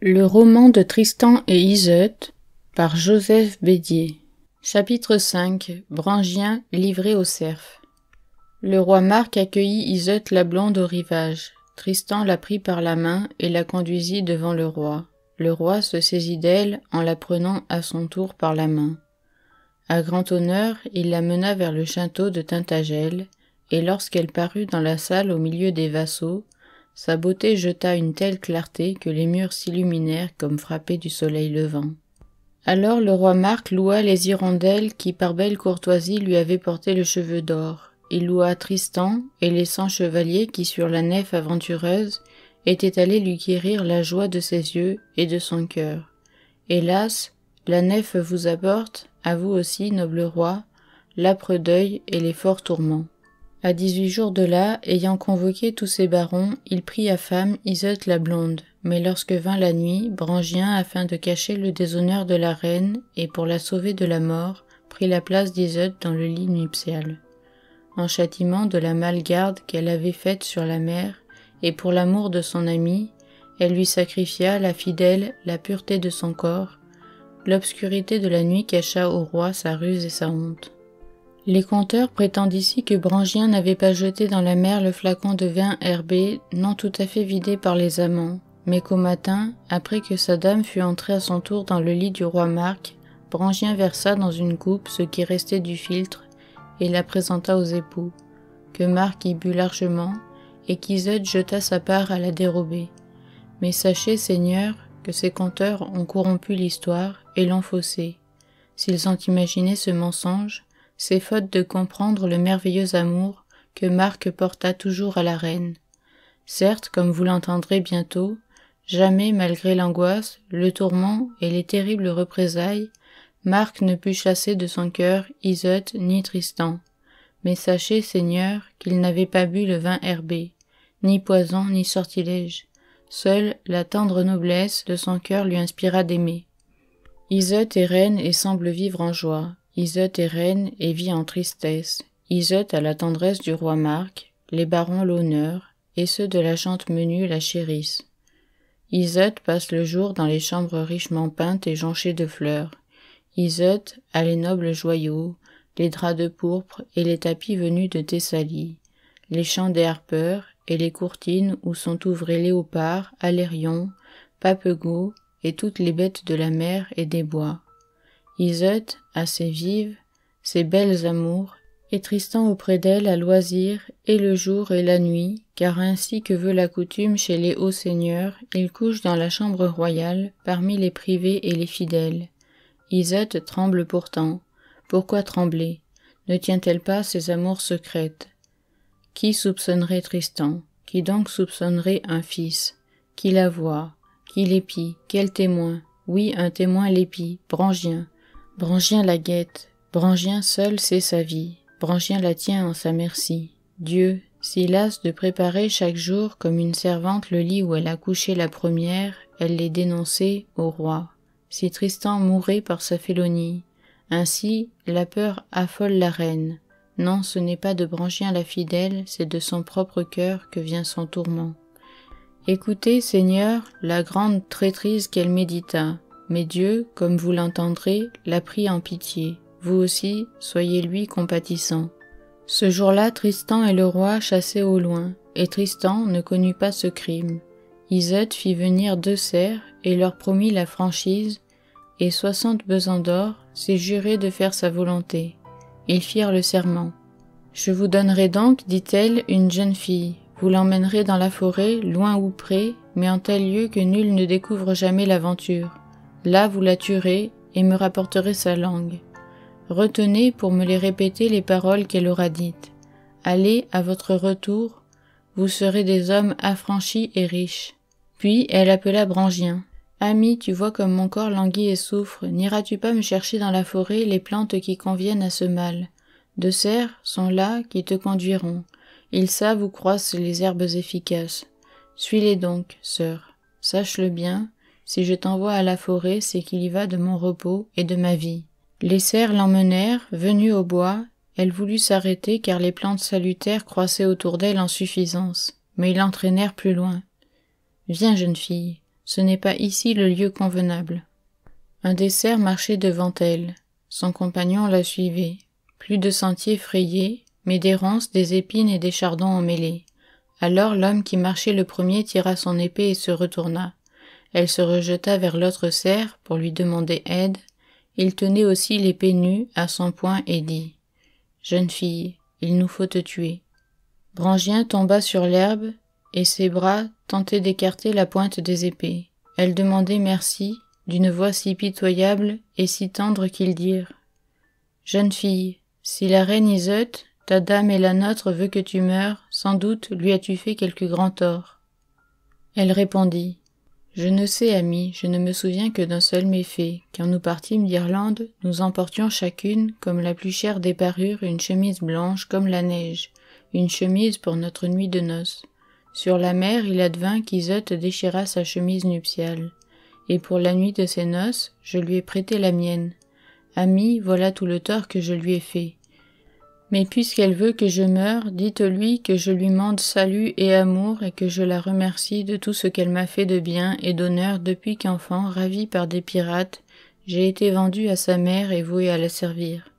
Le roman de Tristan et Iseut par Joseph Bédier. Chapitre 5. Brangien livré aux cerfs. Le roi Marc accueillit Iseut la blonde au rivage. Tristan la prit par la main et la conduisit devant le roi. Le roi se saisit d'elle en la prenant à son tour par la main. À grand honneur, il la mena vers le château de Tintagel, et lorsqu'elle parut dans la salle au milieu des vassaux, sa beauté jeta une telle clarté que les murs s'illuminèrent comme frappés du soleil levant. Alors le roi Marc loua les hirondelles qui par belle courtoisie lui avaient porté le cheveu d'or. Il loua Tristan et les 100 chevaliers qui sur la nef aventureuse étaient allés lui quérir la joie de ses yeux et de son cœur. Hélas, la nef vous apporte, à vous aussi, noble roi, l'âpre deuil et les forts tourments. À 18 jours de là, ayant convoqué tous ses barons, il prit à femme Iseut la blonde. Mais lorsque vint la nuit, Brangien, afin de cacher le déshonneur de la reine et pour la sauver de la mort, prit la place d'Iseut dans le lit nuptial. En châtiment de la malgarde qu'elle avait faite sur la mer, et pour l'amour de son ami, elle lui sacrifia, la fidèle, la pureté de son corps. L'obscurité de la nuit cacha au roi sa ruse et sa honte. Les conteurs prétendent ici que Brangien n'avait pas jeté dans la mer le flacon de vin herbé, non tout à fait vidé par les amants, mais qu'au matin, après que sa dame fut entrée à son tour dans le lit du roi Marc, Brangien versa dans une coupe ce qui restait du philtre et la présenta aux époux, que Marc y but largement, et qu'Iseut jeta sa part à la dérober. Mais sachez, Seigneur, que ces conteurs ont corrompu l'histoire et l'ont faussée. S'ils ont imaginé ce mensonge, c'est faute de comprendre le merveilleux amour que Marc porta toujours à la reine. Certes, comme vous l'entendrez bientôt, jamais, malgré l'angoisse, le tourment et les terribles représailles, Marc ne put chasser de son cœur Iseut ni Tristan. Mais sachez, Seigneur, qu'il n'avait pas bu le vin herbé, ni poison ni sortilège. Seule la tendre noblesse de son cœur lui inspira d'aimer. Iseut est reine et semble vivre en joie. Iseut est reine et vit en tristesse. Iseut a la tendresse du roi Marc, les barons l'honneur, et ceux de la gente menue la chérissent. Iseut passe le jour dans les chambres richement peintes et jonchées de fleurs. Iseut a les nobles joyaux, les draps de pourpre et les tapis venus de Thessalie, les chants des harpeurs et les courtines où sont ouvrés léopards, alérions, papegots et toutes les bêtes de la mer et des bois. Iseut a ses vives, ses belles amours, et Tristan auprès d'elle à loisir, et le jour et la nuit, car ainsi que veut la coutume chez les hauts seigneurs, il couche dans la chambre royale, parmi les privés et les fidèles. Iseut tremble pourtant. Pourquoi trembler? Ne tient-elle pas ses amours secrètes? Qui soupçonnerait Tristan? Qui donc soupçonnerait un fils? Qui la voit? Qui l'épie? Quel témoin? Oui, un témoin l'épie, Brangien. Brangien la guette, Brangien seul sait sa vie, Brangien la tient en sa merci. Dieu, si lasse de préparer chaque jour comme une servante le lit où elle a couché la première, elle l'ait dénoncé au roi. Si Tristan mourait par sa félonie, ainsi la peur affole la reine. Non, ce n'est pas de Brangien la fidèle, c'est de son propre cœur que vient son tourment. Écoutez, Seigneur, la grande traîtrise qu'elle médita. Mais Dieu, comme vous l'entendrez, l'a pris en pitié. Vous aussi, soyez-lui compatissant. Ce jour-là, Tristan et le roi chassaient au loin, et Tristan ne connut pas ce crime. Iseut fit venir 2 cerfs et leur promit la franchise, et 60 besants d'or, s'est juré de faire sa volonté. Ils firent le serment. « Je vous donnerai donc, dit-elle, une jeune fille. Vous l'emmènerez dans la forêt, loin ou près, mais en tel lieu que nul ne découvre jamais l'aventure. Là vous la tuerez et me rapporterez sa langue. Retenez pour me les répéter les paroles qu'elle aura dites. Allez, à votre retour, vous serez des hommes affranchis et riches. » Puis elle appela Brangien. « Ami, tu vois comme mon corps languit et souffre, n'iras-tu pas me chercher dans la forêt les plantes qui conviennent à ce mal? 2 cerfs sont là qui te conduiront. Ils savent où croissent les herbes efficaces. Suis-les donc, sœur. Sache-le bien, si je t'envoie à la forêt, c'est qu'il y va de mon repos et de ma vie. » Les cerfs l'emmenèrent, venus au bois, elle voulut s'arrêter car les plantes salutaires croissaient autour d'elle en suffisance, mais ils l'entraînèrent plus loin. « Viens, jeune fille, ce n'est pas ici le lieu convenable. » Un des cerfs marchait devant elle. Son compagnon la suivait. Plus de sentiers frayés, mais des ronces, des épines et des chardons emmêlés. Alors l'homme qui marchait le premier tira son épée et se retourna. Elle se rejeta vers l'autre cerf pour lui demander aide. Il tenait aussi l'épée nue à son poing et dit « Jeune fille, il nous faut te tuer. » Brangien tomba sur l'herbe et ses bras tentaient d'écarter la pointe des épées. Elle demandait merci d'une voix si pitoyable et si tendre qu'ils dirent « Jeune fille, si la reine Iseut, ta dame et la nôtre veut que tu meures, sans doute lui as-tu fait quelque grand tort. » Elle répondit « Je ne sais, ami, je ne me souviens que d'un seul méfait. Quand nous partîmes d'Irlande, nous emportions chacune, comme la plus chère des parures, une chemise blanche comme la neige, une chemise pour notre nuit de noces. Sur la mer, il advint qu'Iseut déchira sa chemise nuptiale. Et pour la nuit de ses noces, je lui ai prêté la mienne. Ami, voilà tout le tort que je lui ai fait. Mais puisqu'elle veut que je meure, dites-lui que je lui mande salut et amour et que je la remercie de tout ce qu'elle m'a fait de bien et d'honneur depuis qu'enfant, ravi par des pirates, j'ai été vendu à sa mère et voué à la servir.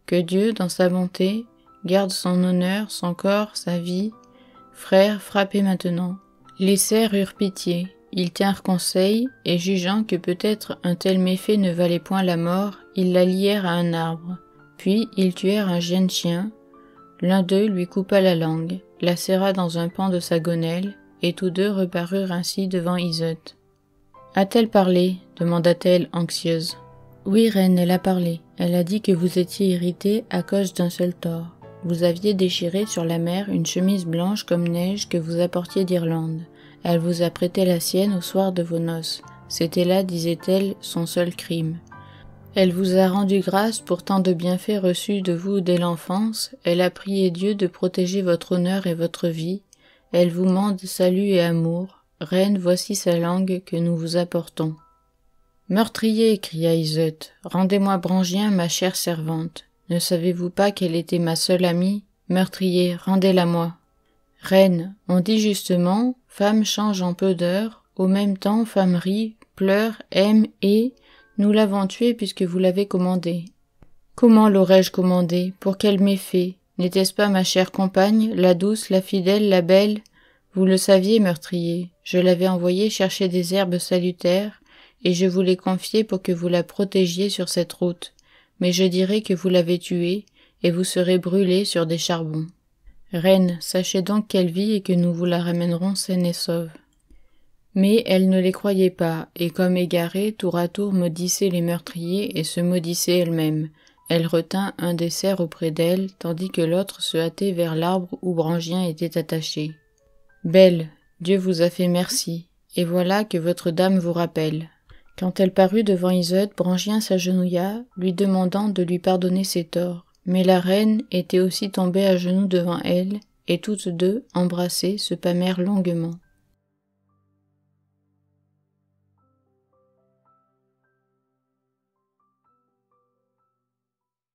Que Dieu, dans sa bonté, garde son honneur, son corps, sa vie. Frère, frappez maintenant. » Les cerfs eurent pitié. Ils tinrent conseil, et jugeant que peut-être un tel méfait ne valait point la mort, ils la lièrent à un arbre. Puis ils tuèrent un jeune chien. L'un d'eux lui coupa la langue, la serra dans un pan de sa gonelle, et tous deux reparurent ainsi devant Iseut. « A-t-elle parlé ?» demanda-t-elle anxieuse. « Oui, reine, elle a parlé. Elle a dit que vous étiez irritée à cause d'un seul tort. Vous aviez déchiré sur la mer une chemise blanche comme neige que vous apportiez d'Irlande. Elle vous a prêté la sienne au soir de vos noces. C'était là, disait-elle, son seul crime. Elle vous a rendu grâce pour tant de bienfaits reçus de vous dès l'enfance. Elle a prié Dieu de protéger votre honneur et votre vie. Elle vous mande salut et amour. Reine, voici sa langue que nous vous apportons. »« Meurtrier !» cria Iseut. « Rendez-moi Brangien, ma chère servante. Ne savez-vous pas qu'elle était ma seule amie ? Meurtrier, rendez-la-moi. »« Reine, on dit justement, femme change en peu d'heures, au même temps femme rit, pleure, aime et... nous l'avons tuée puisque vous l'avez commandée. »« Comment l'aurais-je commandée ? Pour quel méfait ? N'était-ce pas ma chère compagne, la douce, la fidèle, la belle ? Vous le saviez, meurtrier. Je l'avais envoyée chercher des herbes salutaires, et je vous l'ai confiée pour que vous la protégiez sur cette route. Mais je dirai que vous l'avez tuée, et vous serez brûlée sur des charbons. Reine, sachez donc qu'elle vit et que nous vous la ramènerons saine et sauve. » Mais elle ne les croyait pas, et comme égarée, tour à tour maudissait les meurtriers et se maudissait elle-même. Elle retint un des cerfs auprès d'elle, tandis que l'autre se hâtait vers l'arbre où Brangien était attaché. « Belle, Dieu vous a fait merci, et voilà que votre dame vous rappelle. » Quand elle parut devant Iseut, Brangien s'agenouilla, lui demandant de lui pardonner ses torts. Mais la reine était aussi tombée à genoux devant elle, et toutes deux, embrassées, se pâmèrent longuement.